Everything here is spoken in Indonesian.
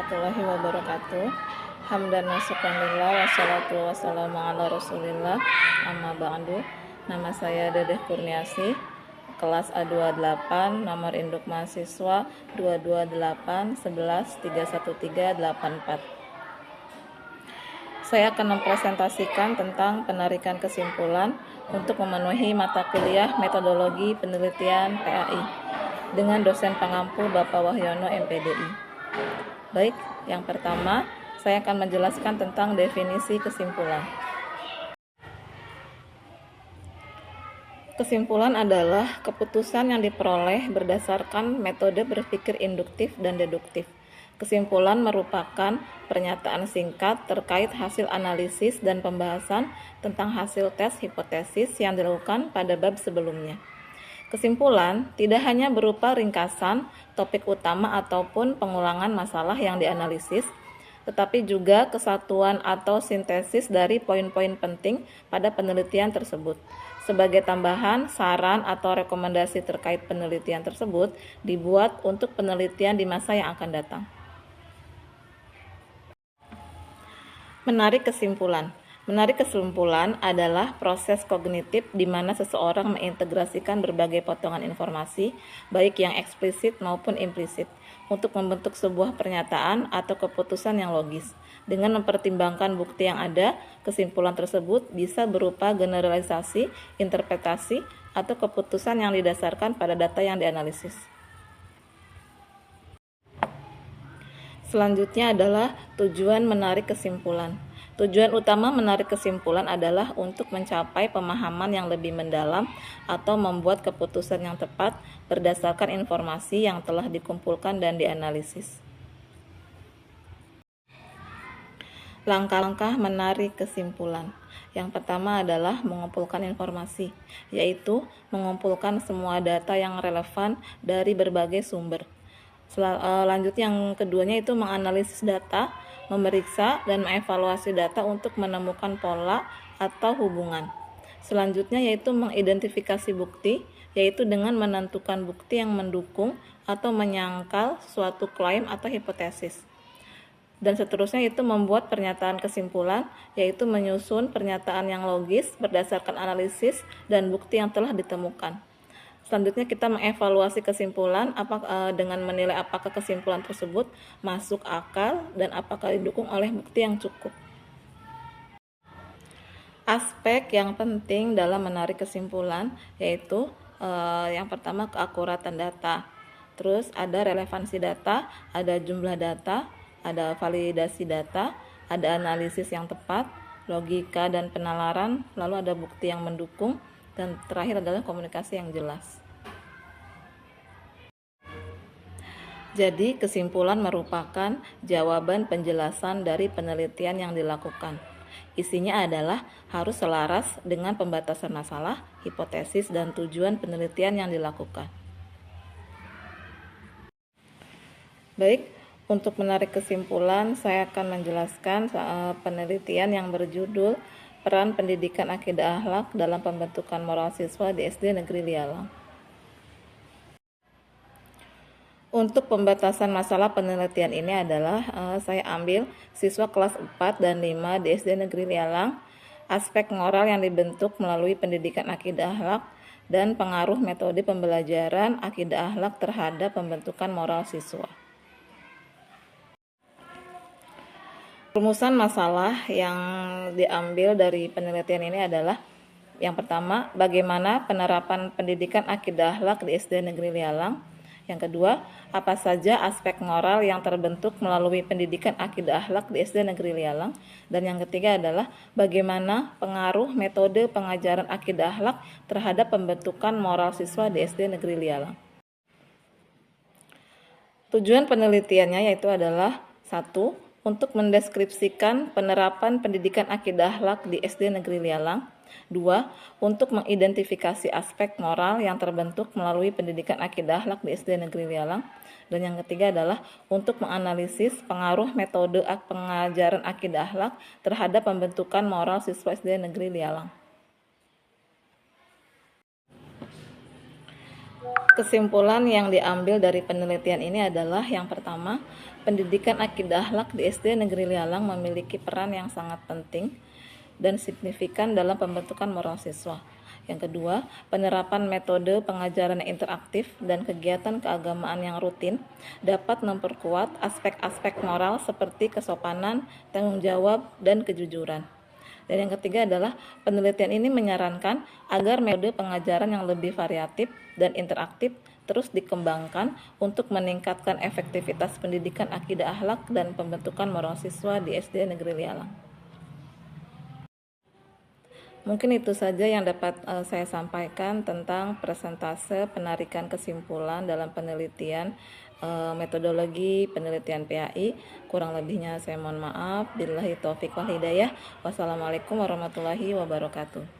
warahmatullahi wabarakatuh. Hamdan wa syukran lillah wassalatu wassalamu ala rasulillah amma ba'du. Nama saya Dedeh Kurniasi, kelas A28, nomor induk mahasiswa 22811313844. Saya akan mempresentasikan tentang penarikan kesimpulan untuk memenuhi mata kuliah metodologi penelitian PAI dengan dosen pengampu Bapak Wahyono MPDI. Baik, yang pertama saya akan menjelaskan tentang definisi kesimpulan. Kesimpulan adalah keputusan yang diperoleh berdasarkan metode berpikir induktif dan deduktif. Kesimpulan merupakan pernyataan singkat terkait hasil analisis dan pembahasan tentang hasil tes hipotesis yang dilakukan pada bab sebelumnya. Kesimpulan tidak hanya berupa ringkasan, topik utama ataupun pengulangan masalah yang dianalisis, tetapi juga kesatuan atau sintesis dari poin-poin penting pada penelitian tersebut. Sebagai tambahan, saran atau rekomendasi terkait penelitian tersebut dibuat untuk penelitian di masa yang akan datang. Menarik kesimpulan. Menarik kesimpulan adalah proses kognitif di mana seseorang mengintegrasikan berbagai potongan informasi, baik yang eksplisit maupun implisit, untuk membentuk sebuah pernyataan atau keputusan yang logis. Dengan mempertimbangkan bukti yang ada, kesimpulan tersebut bisa berupa generalisasi, interpretasi, atau keputusan yang didasarkan pada data yang dianalisis. Selanjutnya adalah tujuan menarik kesimpulan. Tujuan utama menarik kesimpulan adalah untuk mencapai pemahaman yang lebih mendalam atau membuat keputusan yang tepat berdasarkan informasi yang telah dikumpulkan dan dianalisis. Langkah-langkah menarik kesimpulan. Yang pertama adalah mengumpulkan informasi, yaitu mengumpulkan semua data yang relevan dari berbagai sumber. Lanjut yang keduanya itu menganalisis data, memeriksa dan mengevaluasi data untuk menemukan pola atau hubungan. Selanjutnya yaitu mengidentifikasi bukti, yaitu dengan menentukan bukti yang mendukung atau menyangkal suatu klaim atau hipotesis. Dan seterusnya itu membuat pernyataan kesimpulan, yaitu menyusun pernyataan yang logis berdasarkan analisis dan bukti yang telah ditemukan. Selanjutnya kita mengevaluasi kesimpulan dengan menilai apakah kesimpulan tersebut masuk akal dan apakah didukung oleh bukti yang cukup. Aspek yang penting dalam menarik kesimpulan yaitu yang pertama keakuratan data. Terus ada relevansi data, ada jumlah data, ada validasi data, ada analisis yang tepat, logika dan penalaran, lalu ada bukti yang mendukung, dan terakhir adalah komunikasi yang jelas. Jadi, kesimpulan merupakan jawaban penjelasan dari penelitian yang dilakukan. Isinya adalah harus selaras dengan pembatasan masalah, hipotesis, dan tujuan penelitian yang dilakukan. Baik, untuk menarik kesimpulan, saya akan menjelaskan penelitian yang berjudul Peran Pendidikan Akidah Akhlak dalam Pembentukan Moral Siswa di SD Negeri Lialang. Untuk pembatasan masalah penelitian ini adalah saya ambil siswa kelas 4 dan 5 di SD Negeri Lialang, aspek moral yang dibentuk melalui pendidikan akidah akhlak, dan pengaruh metode pembelajaran akidah akhlak terhadap pembentukan moral siswa. Rumusan masalah yang diambil dari penelitian ini adalah yang pertama, bagaimana penerapan pendidikan akidah akhlak di SD Negeri Lialang. Yang kedua, apa saja aspek moral yang terbentuk melalui pendidikan akidah akhlak di SD Negeri Lialang. Dan yang ketiga adalah bagaimana pengaruh metode pengajaran akidah akhlak terhadap pembentukan moral siswa di SD Negeri Lialang. Tujuan penelitiannya yaitu adalah 1. Untuk mendeskripsikan penerapan pendidikan akidah akhlak di SD Negeri Lialang. 2. Untuk mengidentifikasi aspek moral yang terbentuk melalui pendidikan akidah akhlak di SD Negeri Lialang. Dan yang ketiga adalah untuk menganalisis pengaruh metode pengajaran akidah akhlak terhadap pembentukan moral siswa SD Negeri Lialang. Kesimpulan yang diambil dari penelitian ini adalah yang pertama, pendidikan akidah akhlak di SD Negeri Lialang memiliki peran yang sangat penting dan signifikan dalam pembentukan moral siswa. Yang kedua, penerapan metode pengajaran yang interaktif dan kegiatan keagamaan yang rutin dapat memperkuat aspek-aspek moral seperti kesopanan, tanggung jawab, dan kejujuran. Dan yang ketiga adalah penelitian ini menyarankan agar metode pengajaran yang lebih variatif dan interaktif terus dikembangkan untuk meningkatkan efektivitas pendidikan akidah akhlak dan pembentukan moral siswa di SD Negeri Lialang. Mungkin itu saja yang dapat saya sampaikan tentang persentase penarikan kesimpulan dalam penelitian metodologi penelitian PAI. Kurang lebihnya saya mohon maaf. Billahi taufiq wal hidayah. Wassalamualaikum warahmatullahi wabarakatuh.